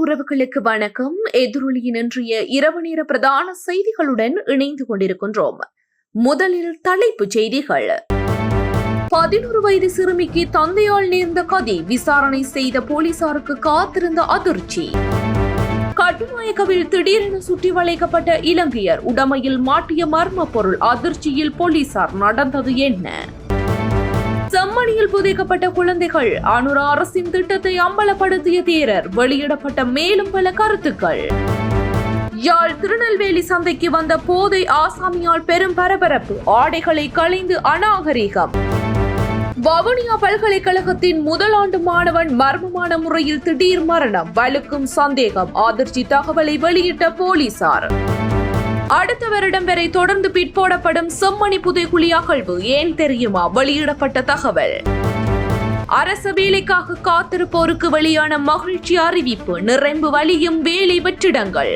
உறவுகளுக்கு வணக்கம். எதிரொலியின் இன்றைய இரவு நேர பிரதான செய்திகளுடன் இணைந்து கொண்டிருக்கின்றோம். முதலில் தலைப்புச் செய்திகள். 11 வயது சிறுமிக்கு தந்தையால் நேர்ந்த கதி, விசாரணை செய்த போலீசாருக்கு காத்திருந்த அதிர்ச்சி. கட்டுநாயக்கவில் திடீரென சுற்றி வளைக்கப்பட்ட இலங்கையர், உடமையில் மாட்டிய மர்ம பொருள், அதிர்ச்சியில் போலீசார். நடந்தது என்ன? செம்மணியில் புதைக்கப்பட்ட குழந்தைகள், அனுரா அரசின் திட்டத்தை அம்பலப்படுத்திய தேரர், வெளியிடப்பட்ட மேலும் பல கருத்துக்கள். யாழ் திருநெல்வேலி சந்தைக்கு வந்த போதை ஆசாமியால் பெரும் பரபரப்பு, ஆடைகளை களைந்து அநாகரிகம். வவுனியா பல்கலைக்கழகத்தின் முதலாண்டு மாணவன் மர்மமான முறையில் திடீர் மரணம், வலுக்கும் சந்தேகம், அதிர்ச்சி தகவலை வெளியிட்ட போலீசார். அடுத்த வருடம் வரை தொடர்ந்து பிற்போடப்படும் செம்மணி புதைக்குழி அகழ்வு, ஏன் தெரியுமா? வெளியிடப்பட்ட தகவல். அரச வேலைக்காக காத்திருப்போருக்கு வெளியான மகிழ்ச்சி அறிவிப்பு, நிறைம்பு வலியும் வேலை வெற்றிடங்கள்.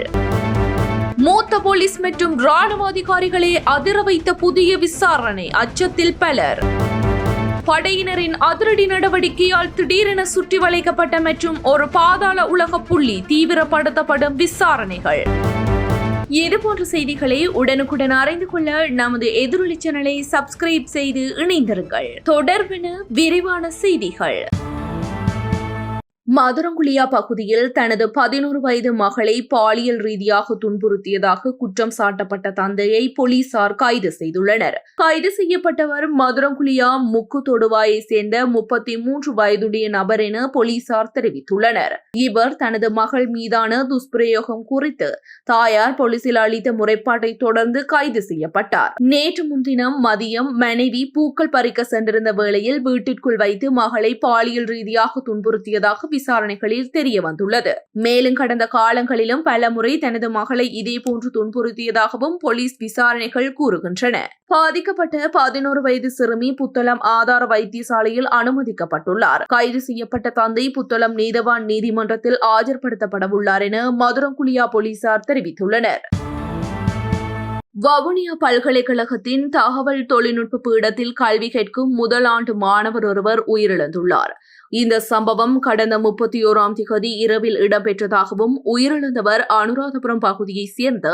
மூத்த போலீஸ் மற்றும் ராணுவ அதிகாரிகளை அதிர வைத்த புதிய விசாரணை, அச்சத்தில் பலர். படையினரின் அதிரடி நடவடிக்கையால் திடீரென சுற்றி வளைக்கப்பட்ட மற்றும் ஒரு பாதாள உலக புள்ளி, தீவிரப்படுத்தப்படும் விசாரணைகள். இதுபோன்ற செய்திகளை உடனுக்குடன் அறிந்து கொள்ள நமது எதிரொலி சேனலை சப்ஸ்கிரைப் செய்து இணைந்திருங்கள். தொடர்பென விரிவான செய்திகள். மதுரங்குளியா பகுதியில் தனது 11 வயது மகளை பாலியல் ரீதியாக துன்புறுத்தியதாக குற்றம் சாட்டப்பட்ட தந்தையை போலீசார் கைது செய்துள்ளனர். கைது செய்யப்பட்டவர் மதுரங்குளியா முக்கு தொடுவாயை சேர்ந்த 33 வயதுடைய நபர் என போலீசார் தெரிவித்துள்ளனர். இவர் தனது மகள் மீதான துஷ்பிரயோகம் குறித்து தாயார் போலீசில் அளித்த முறைப்பாட்டை தொடர்ந்து கைது செய்யப்பட்டார். நேற்று முன்தினம் மதியம் மனைவி பூக்கள் பறிக்க சென்றிருந்த வேளையில் வீட்டிற்குள் வைத்து மகளை பாலியல் ரீதியாக துன்புறுத்தியதாக விசாரணைகளில் தெரிய வந்துள்ளது. மேலும் கடந்த காலங்களிலும் பல முறை தனது மகளை இதேபோன்று துன்புறுத்தியதாகவும் போலீஸ் விசாரணைகள் கூறுகின்றன. பாதிக்கப்பட்ட 11 வயது சிறுமி புத்தளம் ஆதார வைத்தியசாலையில் அனுமதிக்கப்பட்டுள்ளார். கைது செய்யப்பட்ட தந்தை புத்தளம் நீதவான் நீதிமன்றத்தில் ஆஜர்படுத்தப்படவுள்ளார் என மதுரங்குளியா போலீசார் தெரிவித்துள்ளனர். வவுனியா பல்கலைக்கழகத்தின் தகவல் தொழில்நுட்ப பீடத்தில் கல்வி கற்கும் முதலாண்டு மாணவர் ஒருவர் உயிரிழந்துள்ளார். இந்த சம்பவம் கடந்த 31ஆம் தேதி இரவில் இடம்பெற்றதாகவும் உயிரிழந்தவர் அனுராதபுரம் பகுதியைச் சேர்ந்த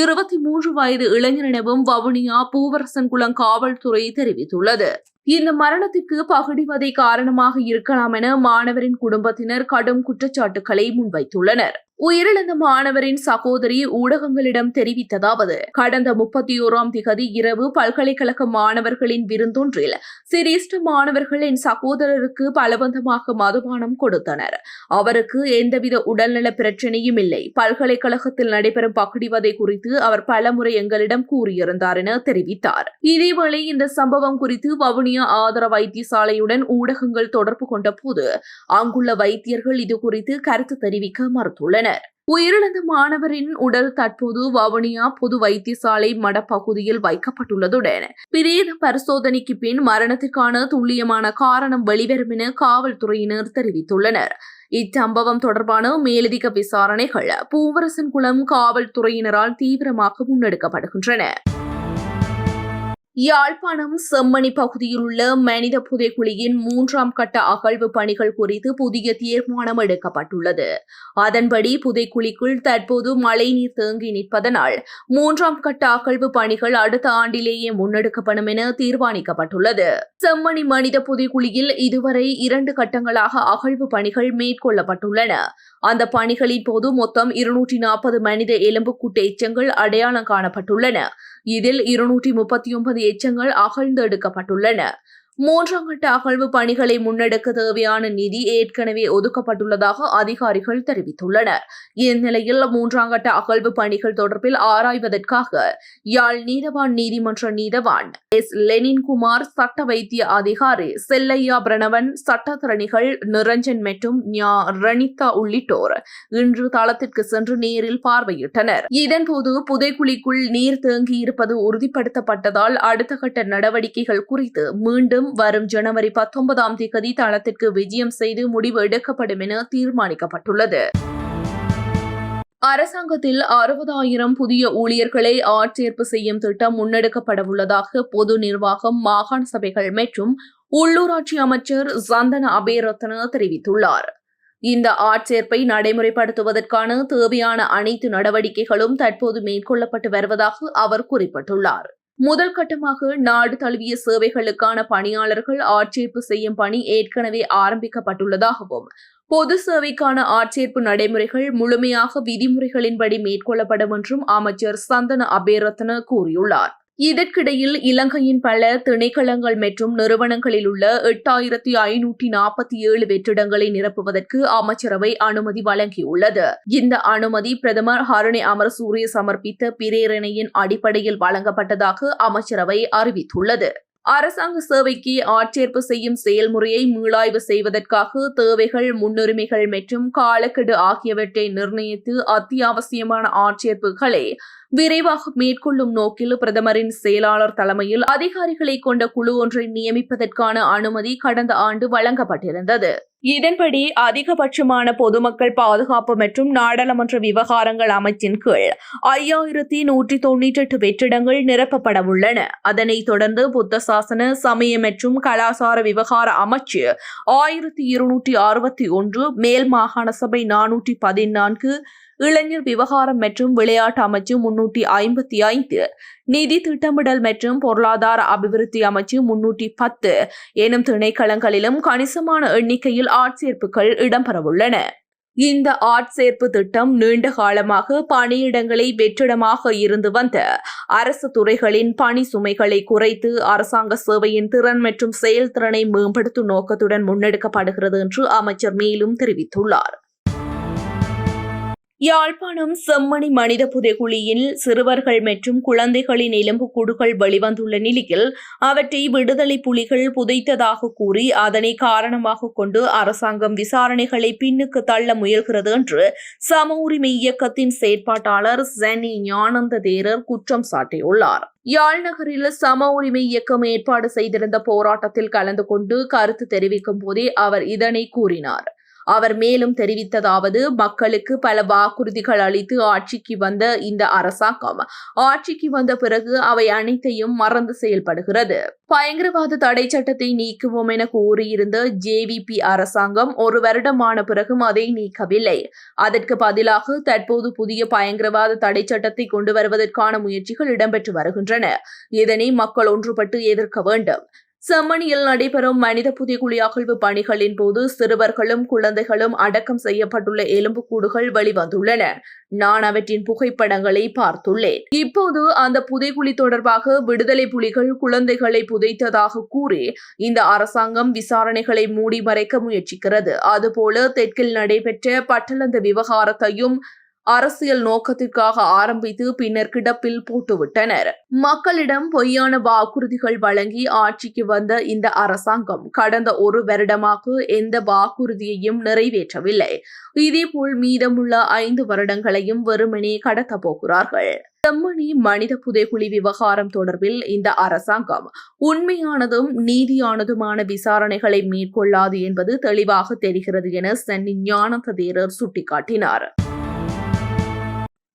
23 வயது இளைஞர் எனவும் வவுனியா பூவரசன்குளம் காவல்துறை தெரிவித்துள்ளது. இந்த மரணத்திற்கு பகுடிவதை காரணமாக இருக்கலாம் என மாணவரின் குடும்பத்தினர் கடும் குற்றச்சாட்டுகளை முன்வைத்துள்ளனர். உயிரிழந்த மாணவரின் சகோதரி ஊடகங்களிடம் தெரிவித்ததாவது, கடந்த 31ஆம் தேதி இரவு பல்கலைக்கழக மாணவர்களின் விருந்தொன்றில் சிரேஷ்ட மாணவர்கள் என் சகோதரருக்கு பலவந்தமாக மதுபானம் கொடுத்தனர். அவருக்கு எந்தவித உடல்நல பிரச்சனையும் இல்லை. பல்கலைக்கழகத்தில் நடைபெறும் பகுடிவதை குறித்து அவர் பலமுறை எங்களிடம் கூறியிருந்தார் என தெரிவித்தார். இதேவேளை இந்த சம்பவம் குறித்து வவுனியா ஆதார வைத்தியசாலையுடன் ஊடகங்கள் தொடர்பு கொண்ட போது அங்குள்ள வைத்தியர்கள் இது குறித்து கருத்து தெரிவிக்க மறுத்துள்ளனர். உயிரிழந்த மாணவரின் உடல் தற்போது வவுனியா பொது வைத்தியசாலை மடப்பகுதியில் வைக்கப்பட்டுள்ளதுடன் பிரேத பரிசோதனைக்கு பின் மரணத்திற்கான துல்லியமான காரணம் வெளிவரும் என காவல்துறையினர் தெரிவித்துள்ளனர். இச்சம்பவம் தொடர்பான மேலதிக விசாரணைகள் பூவரசன்குளம் காவல்துறையினரால் தீவிரமாக முன்னெடுக்கப்படுகின்றன. யாழ்ப்பாணம் செம்மணி பகுதியில் உள்ள மனித புதைக்குழியின் 3ஆம் கட்ட அகழ்வு பணிகள் குறித்து புதிய தீர்மானம் எடுக்கப்பட்டுள்ளது. அதன்படி புதைக்குழிக்குள் தற்போது மழைநீர் தேங்கி நிற்பதனால் 3ஆம் கட்ட அகழ்வு பணிகள் அடுத்த ஆண்டிலேயே முன்னெடுக்கப்படும் என தீர்மானிக்கப்பட்டுள்ளது. செம்மணி மனித புதைக்குழியில் இதுவரை 2 கட்டங்களாக அகழ்வு பணிகள் மேற்கொள்ளப்பட்டுள்ளன. அந்த பணிகளின் போது மொத்தம் 240 மனித எலும்புக்கூட்டு எச்சங்கள் அடையாளம் காணப்பட்டுள்ளன. இதில் 239 எச்சங்கள் அகழ்ந்தெடுக்கப்பட்டுள்ளன. 3ஆம் கட்ட அகழ்வு பணிகளை முன்னெடுக்க தேவையான நிதி ஏற்கனவே ஒதுக்கப்பட்டுள்ளதாக அதிகாரிகள் தெரிவித்துள்ளனர். இந்நிலையில் 3ஆம் கட்ட அகழ்வு பணிகள் தொடர்பில் ஆராய்வதற்காக யாழ் நீதவான் நீதிமன்ற நீதவான் எஸ் லெனின்குமார், சட்ட வைத்திய அதிகாரி செல்லையா பிரணவன், சட்டத்தரணிகள் நிரஞ்சன் மற்றும் ரணிதா உள்ளிட்டோர் இன்று தளத்திற்கு சென்று நேரில் பார்வையிட்டனர். இதன்போது புதைக்குழிக்குள் நீர் தேங்கியிருப்பது உறுதிப்படுத்தப்பட்டதால் அடுத்த கட்ட நடவடிக்கைகள் குறித்து மீண்டும் வரும் ஜனவரி 19ஆம் தேதி தளத்திற்கு விஜயம் செய்து முடிவு எடுக்கப்படும் என தீர்மானிக்கப்பட்டுள்ளது. அரசாங்கத்தில் 60,000 புதிய ஊழியர்களை ஆட்சேர்ப்பு செய்யும் திட்டம் முன்னெடுக்கப்படவுள்ளதாக பொது நிர்வாகம், மாகாண சபைகள் மற்றும் உள்ளூராட்சி அமைச்சர் சந்தன அபேரத்ன தெரிவித்துள்ளார். இந்த ஆட்சேர்ப்பை நடைமுறைப்படுத்துவதற்கான தேவையான அனைத்து நடவடிக்கைகளும் தற்போது மேற்கொள்ளப்பட்டு வருவதாக அவர் குறிப்பிட்டுள்ளார். முதல் கட்டமாக நாடு தழுவிய சேவைகளுக்கான பணியாளர்கள் ஆட்சேர்ப்பு செய்யும் பணி ஏற்கனவே ஆரம்பிக்கப்பட்டுள்ளதாகவும் பொது சேவைக்கான ஆட்சேர்ப்பு நடைமுறைகள் முழுமையாக விதிமுறைகளின்படி மேற்கொள்ளப்படும் என்றும் அமைச்சர் சந்தன அபேரத்ன கூறியுள்ளார். இதற்கிடையில் இலங்கையின் பல திணைக்களங்கள் மற்றும் நிறுவனங்களில் உள்ள 8547 வெற்றிடங்களை நிரப்புவதற்கு அமைச்சரவை அனுமதி வழங்கியுள்ளது. இந்த அனுமதி பிரதமர் ஹரணி அமரசூரிய சமர்ப்பித்த பிரேரணையின் அடிப்படையில் வழங்கப்பட்டதாக அமைச்சரவை அறிவித்துள்ளது. அரசாங்க சேவைக்கு ஆட்சேர்ப்பு செய்யும் செயல்முறையை மீளாய்வு செய்வதற்காக தேவைகள், முன்னுரிமைகள் மற்றும் காலக்கெடு ஆகியவற்றை நிர்ணயித்து அத்தியாவசியமான ஆட்சேர்ப்புகளை விரைவாக மேற்கொள்ளும் நோக்கில் பிரதமரின் செயலாளர் தலைமையில் அதிகாரிகளை கொண்ட குழு ஒன்றை நியமிப்பதற்கான அனுமதி கடந்த ஆண்டு வழங்கப்பட்டிருந்தது. இதன்படி அதிகபட்சமான பொதுமக்கள் பாதுகாப்பு மற்றும் நாடாளுமன்ற விவகாரங்கள் அமைச்சின் கீழ் 5198 வெற்றிடங்கள் நிரப்பப்பட உள்ளன. அதனைத் தொடர்ந்து புத்த சாசன, சமய மற்றும் கலாசார விவகார அமைச்சு 1261, மேல் மாகாண சபை 414, இளைஞர் விவகாரம் மற்றும் விளையாட்டு அமைச்சு 355, நிதி திட்டமிடல் மற்றும் பொருளாதார அபிவிருத்தி அமைச்சு 310 எனும் திணைக்களங்களிலும் கணிசமான எண்ணிக்கையில் ஆட்சேர்ப்புகள் இடம்பெறவுள்ளன. இந்த ஆட்சேர்ப்பு திட்டம் நீண்ட காலமாக பணியிடங்களை வெற்றிடமாக இருந்து வந்த அரசு துறைகளின் பணி சுமைகளை குறைத்து அரசாங்க சேவையின் திறன் மற்றும் செயல்திறனை மேம்படுத்தும் நோக்கத்துடன் முன்னெடுக்கப்படுகிறது என்று அமைச்சர் மேலும் தெரிவித்துள்ளார். யாழ்ப்பாணம் செம்மணி மனித புதைகுழியில் சிறுவர்கள் மற்றும் குழந்தைகளின் எலும்புக்கூடுகள் வெளிவந்துள்ள நிலையில் அவற்றை விடுதலை புலிகள் புதைத்ததாக கூறி அதனை காரணமாக கொண்டு அரசாங்கம் விசாரணைகளை பின்னுக்கு தள்ள முயல்கிறது என்று சம உரிமை இயக்கத்தின் செயற்பாட்டாளர் சனி ஞானந்த தேரர் குற்றம் சாட்டியுள்ளார். யாழ் நகரில் சம உரிமை இயக்கம் ஏற்பாடு செய்திருந்த போராட்டத்தில் கலந்து கொண்டு கருத்து தெரிவிக்கும் போதே அவர் இதனை கூறினார். அவர் மேலும் தெரிவித்ததாவது, மக்களுக்கு பல வாக்குறுதிகள் அளித்து ஆட்சிக்கு வந்த இந்த அரசாங்கம் ஆட்சிக்கு வந்த பிறகு அவை அனைத்தையும் மறந்து செயல்படுகிறது. பயங்கரவாத தடை சட்டத்தை நீக்குவோம் என கூறியிருந்த ஜேவிபி அரசாங்கம் ஒரு வருடமான பிறகும் அதை நீக்கவில்லை. அதற்கு பதிலாக தற்போது புதிய பயங்கரவாத தடை சட்டத்தை கொண்டு வருவதற்கான முயற்சிகள் இடம்பெற்று வருகின்றன. இதனை மக்கள் ஒன்றுபட்டு எதிர்க்க வேண்டும். செம்மணியில் நடைபெறும் மனித புதைகுழி அகழ்வு பணிகளின் போது சிறுவர்களும் குழந்தைகளும் அடக்கம் செய்யப்பட்டுள்ள எலும்புக்கூடுகள் வெளிவந்துள்ளன. நான் அவற்றின் புகைப்படங்களை பார்த்துள்ளேன். இப்போது அந்த புதைகுழி தொடர்பாக விடுதலை புலிகள் குழந்தைகளை புதைத்ததாக கூறி இந்த அரசாங்கம் விசாரணைகளை மூடி மறைக்க முயற்சிக்கிறது. அதுபோல தெற்கில் நடைபெற்ற பட்டளந்த விவகாரத்தையும் அரசியல் நோக்கத்திற்காக ஆரம்பித்து பின்னர் கிடப்பில் போட்டுவிட்டனர். மக்களிடம் பொய்யான வாக்குறுதிகள் வழங்கி ஆட்சிக்கு வந்த இந்த அரசாங்கம் கடந்த ஒரு வருடமாக எந்த வாக்குறுதியையும் நிறைவேற்றவில்லை. இதேபோல் மீதமுள்ள 5 வருடங்களையும் வெறுமனே கடத்த போகிறார்கள். செம்மணி மனித புதைகுழி விவகாரம் தொடர்பில் இந்த அரசாங்கம் உண்மையானதும் நீதியானதுமான விசாரணைகளை மேற்கொள்ளாது என்பது தெளிவாக தெரிகிறது என சன்னி ஞானந்த தேரர் சுட்டிக்காட்டினார்.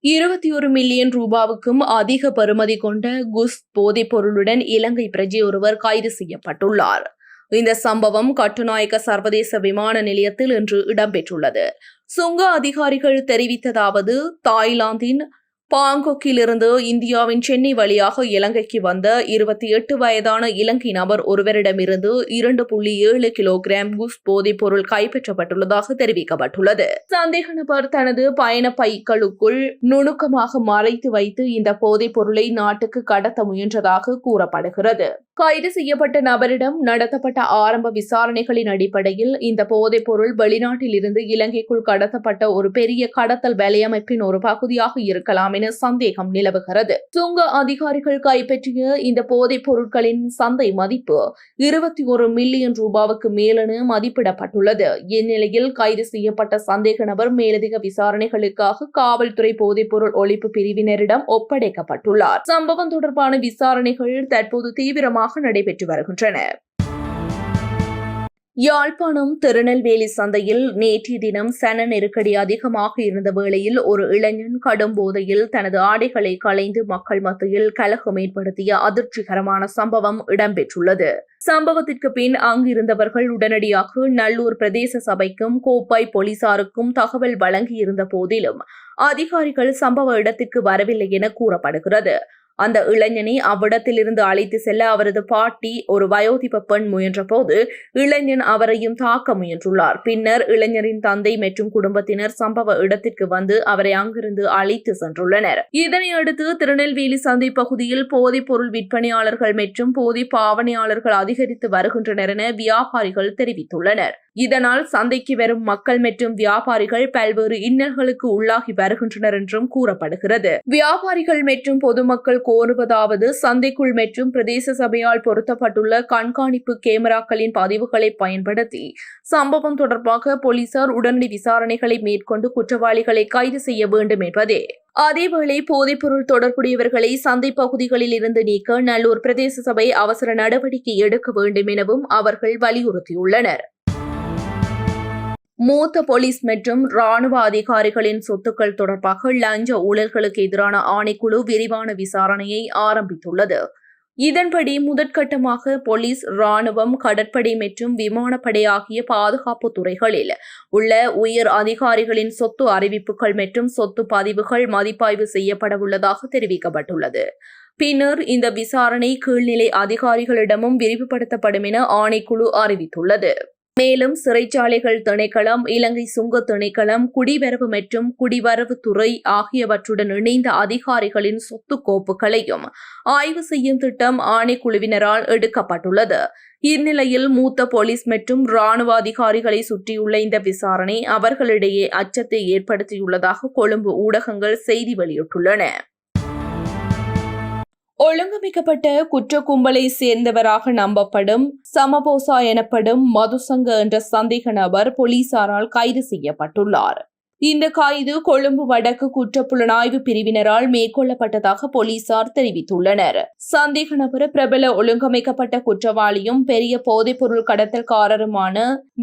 21 மில்லியன் ரூபாவுக்கும் அதிக பெறுமதி கொண்ட குஸ் போதைப் பொருளுடன் இலங்கை பிரஜை ஒருவர் கைது செய்யப்பட்டுள்ளார். இந்த சம்பவம் கட்டுநாயக்க சர்வதேச விமான நிலையத்தில் இன்று இடம்பெற்றுள்ளது. சுங்க அதிகாரிகள் தெரிவித்ததாவது, தாய்லாந்தின் பாங்காக்கிலிருந்து இந்தியாவின் சென்னை வழியாக இலங்கைக்கு வந்த 28 வயதான இலங்கை நபர் ஒருவரிடமிருந்து 2.7 கிலோகிராம் குஸ் போதைப் பொருள் கைப்பற்றப்பட்டுள்ளதாக தெரிவிக்கப்பட்டுள்ளது. சந்தேக நபர் தனது பயண பைகளுக்குள் நுணுக்கமாக மறைத்து வைத்து இந்த போதைப் பொருளை நாட்டுக்கு கடத்த முயன்றதாக கூறப்படுகிறது. கைது செய்யப்பட்ட நபரிடம் நடத்தப்பட்ட ஆரம்ப விசாரணைகளின் அடிப்படையில் இந்த போதைப் பொருள் வெளிநாட்டில் இருந்து இலங்கைக்குள் கடத்தப்பட்ட ஒரு பெரிய கடத்தல் வலையமைப்பின் ஒரு பகுதியாக இருக்கலாம் என சந்தேகம் நிலவுகிறது. சுங்க அதிகாரிகள் கைப்பற்றிய இந்த போதைப் பொருட்களின் சந்தை மதிப்பு 21 மில்லியன் ரூபாவுக்கு மேலென மதிப்பிடப்பட்டுள்ளது. இந்நிலையில் கைது செய்யப்பட்ட சந்தேக நபர் மேலதிக விசாரணைகளுக்காக காவல்துறை போதைப் பொருள் ஒழிப்பு பிரிவினரிடம் ஒப்படைக்கப்பட்டுள்ளார். சம்பவம் தொடர்பான விசாரணைகள் தற்போது தீவிரமாக நடைபெற்று வருகின்றன. யாழ்ப்பாணம் திருநெல்வேலி சந்தையில் நேற்றைய தினம் சன நெருக்கடி அதிகமாக இருந்த வேளையில் ஒரு இளைஞன் கடும் போதையில் தனது ஆடைகளை களைந்து மக்கள் மத்தியில் கலகம் ஏற்படுத்திய அதிர்ச்சிகரமான சம்பவம் இடம்பெற்றுள்ளது. சம்பவத்திற்கு பின் அங்கிருந்தவர்கள் உடனடியாக நல்லூர் பிரதேச சபைக்கும் கோப்பாய் போலீசாருக்கும் தகவல் வழங்கியிருந்த போதிலும் அதிகாரிகள் சம்பவ இடத்திற்கு வரவில்லை என கூறப்படுகிறது. அந்த இளைஞனை அவ்விடத்திலிருந்து அழைத்து செல்ல அவரது பாட்டி ஒரு வயோதிப பெண் முயன்றபோது இளைஞன் அவரையும் தாக்க முயன்றுள்ளார். பின்னர் இளைஞரின் தந்தை மற்றும் குடும்பத்தினர் சம்பவ இடத்திற்கு வந்து அவரை அங்கிருந்து அழைத்து சென்றுள்ளனர். இதனையடுத்து திருநெல்வேலி சந்தை பகுதியில் போதைப் பொருள் விற்பனையாளர்கள் மற்றும் போதை பாவனையாளர்கள் அதிகரித்து வருகின்றனர் என வியாபாரிகள் தெரிவித்துள்ளனர். இதனால் சந்தைக்கு வரும் மக்கள் மற்றும் வியாபாரிகள் பல்வேறு இன்னல்களுக்கு உள்ளாகி வருகின்றனர் என்றும் கூறப்படுகிறது. வியாபாரிகள் மற்றும் பொதுமக்கள் கோருவதாவது சந்தைக்குள் மற்றும் பிரதேச சபையால் பொருத்தப்பட்டுள்ள கண்காணிப்பு கேமராக்களின் பதிவுகளை பயன்படுத்தி சம்பவம் தொடர்பாக போலீசார் உடனடி விசாரணைகளை மேற்கொண்டு குற்றவாளிகளை கைது செய்ய வேண்டும் என்பதே. அதேவேளை போதைப்பொருள் தொடர்புடையவர்களை சந்தை பகுதிகளில் இருந்து நீக்க நல்லூர் பிரதேச சபை அவசர நடவடிக்கை எடுக்க வேண்டும் எனவும் அவர்கள் வலியுறுத்தியுள்ளனர். மூத்த போலீஸ் மற்றும் ராணுவ அதிகாரிகளின் சொத்துக்கள் தொடர்பாக லஞ்ச ஊழல்களுக்கு எதிரான ஆணைக்குழு விரிவான விசாரணையை ஆரம்பித்துள்ளது. இதன்படி முதற்கட்டமாக போலீஸ், ராணுவம், கடற்படை மற்றும் விமானப்படை ஆகிய பாதுகாப்பு துறைகளில் உள்ள உயர் அதிகாரிகளின் சொத்து அறிவிப்புகள் மற்றும் சொத்து பதிவுகள் மதிப்பாய்வு செய்யப்படவுள்ளதாக தெரிவிக்கப்பட்டுள்ளது. பின்னர் இந்த விசாரணை கீழ்நிலை அதிகாரிகளிடமும் விரிவுபடுத்தப்படும் என ஆணைக்குழு அறிவித்துள்ளது. மேலும் சிறைச்சாலைகள் திணைக்களம், இலங்கை சுங்க திணைக்களம், குடிவரவு மற்றும் குடிவரவுத்துறை ஆகியவற்றுடன் இணைந்த அதிகாரிகளின் சொத்து கோப்புகளையும் ஆய்வு செய்யும் திட்டம் ஆணைக்குழுவினரால் எடுக்கப்பட்டுள்ளது. இந்நிலையில் மூத்த போலீஸ் மற்றும் ராணுவ அதிகாரிகளை சுற்றியுள்ள இந்த விசாரணை அவர்களிடையே அச்சத்தை ஏற்படுத்தியுள்ளதாக கொழும்பு ஊடகங்கள் செய்தி வெளியிட்டுள்ளன. ஒழுங்கமைக்கப்பட்ட குற்ற கும்பலை சேர்ந்தவராக நம்பப்படும் சமபோசா எனப்படும் மதுசங்க என்ற சந்தேக நபர் போலீசாரால் கைது செய்யப்பட்டுள்ளார். இந்த கைது கொழும்பு வடக்கு குற்றப்புலனாய்வு பிரிவினரால் மேற்கொள்ளப்பட்டதாக போலீசார் தெரிவித்துள்ளனர். சந்தேக நபர் பிரபல ஒழுங்கமைக்கப்பட்ட குற்றவாளியும் பெரிய போதைப்பொருள் கடத்தல்காரருமான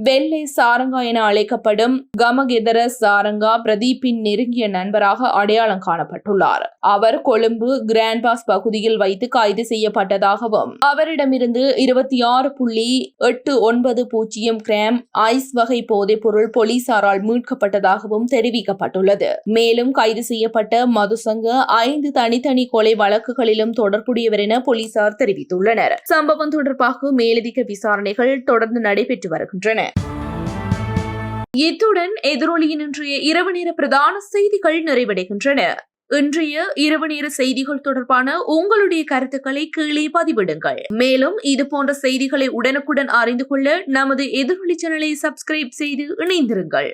வெள்ளை சாரங்கா என அழைக்கப்படும் கமகெதர சாரங்கா பிரதீப்பின் நெருங்கிய நண்பராக அடையாளம் காணப்பட்டுள்ளார். அவர் கொழும்பு கிராண்ட்பாஸ் பகுதியில் வைத்து கைது செய்யப்பட்டதாகவும் அவரிடமிருந்து 26.890 கிராம் ஐஸ் வகை போதைப்பொருள் போலீசாரால் மீட்கப்பட்டதாகவும் தெரிவிக்கப்பட்டுள்ளது. மேலும் கைது செய்யப்பட்ட மதுசங்க 5 தனித்தனி கொலை வழக்குகளிலும் தொடர்புடையவர் என போலீசார் தெரிவித்துள்ளனர். சம்பவம் தொடர்பாக மேலதிக விசாரணைகள் தொடர்ந்து நடைபெற்று வருகின்றன. இத்துடன் எதிரொலியின் இன்றைய இரவு நேர பிரதான செய்திகள் நிறைவடைகின்றன. இன்றைய இரவு நேர செய்திகள் தொடர்பான உங்களுடைய கருத்துக்களை கீழே பதிவிடுங்கள். மேலும் இதுபோன்ற செய்திகளை உடனுக்குடன் அறிந்து கொள்ள நமது எதிரொலி சேனலை சப்ஸ்கிரைப் செய்து இணைந்திருங்கள்.